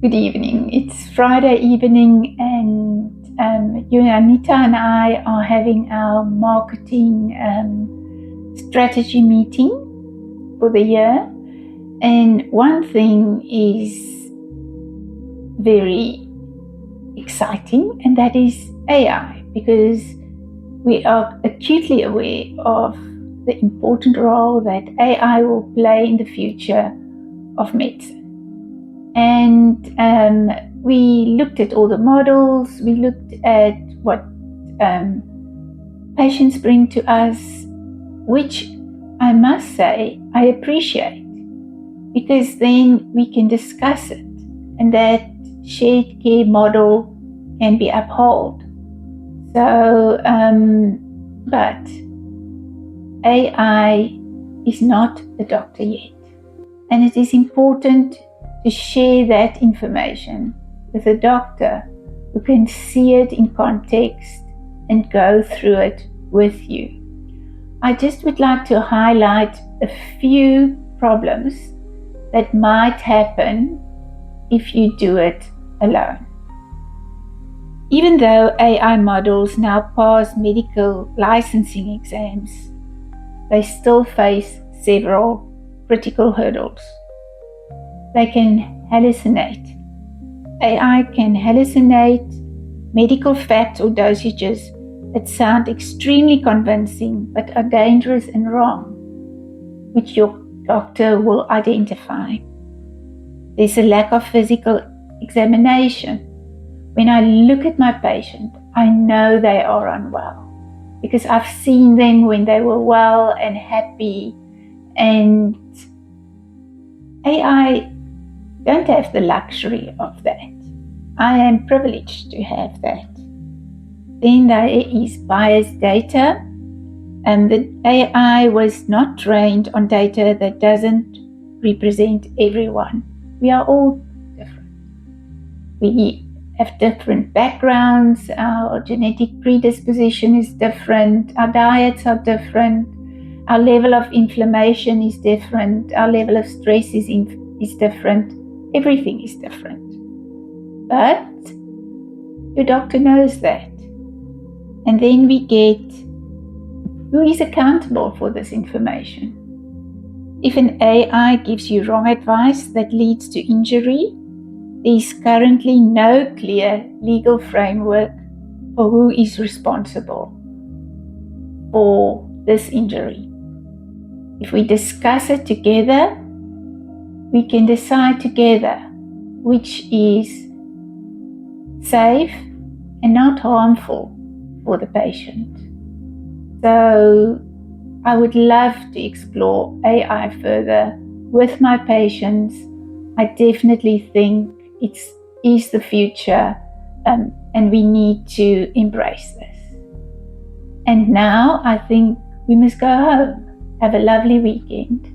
Good evening. It's Friday evening, and Anita and I are having our marketing strategy meeting for the year. And one thing is very exciting, and that is AI, because we are acutely aware of the important role that AI will play in the future of medicine. And we looked at all the models, we looked at what patients bring to us, which I must say I appreciate, because then we can discuss it and that shared care model can be upheld. So, but AI is not a doctor yet, and it is important to share that information with a doctor who can see it in context and go through it with you. I just would like to highlight a few problems that might happen if you do it alone. Even though AI models now pass medical licensing exams, they still face several critical hurdles. They can hallucinate. AI can hallucinate medical facts or dosages that sound extremely convincing but are dangerous and wrong, which your doctor will identify. There's a lack of physical examination. When I look at my patient, I know they are unwell because I've seen them when they were well and happy, and AI don't have the luxury of that. I am privileged to have that. Then there is biased data, and the AI was not trained on data that doesn't represent everyone. We are all different. We have different backgrounds, our genetic predisposition is different, our diets are different, our level of inflammation is different, our level of stress is different. Everything is different. But your doctor knows that. And then we get who is accountable for this information. If an AI gives you wrong advice that leads to injury, there is currently no clear legal framework for who is responsible for this injury. If we discuss it together, we can decide together which is safe and not harmful for the patient. So I would love to explore AI further with my patients. I definitely think it is the future, and we need to embrace this. And now I think we must go home. Have a lovely weekend.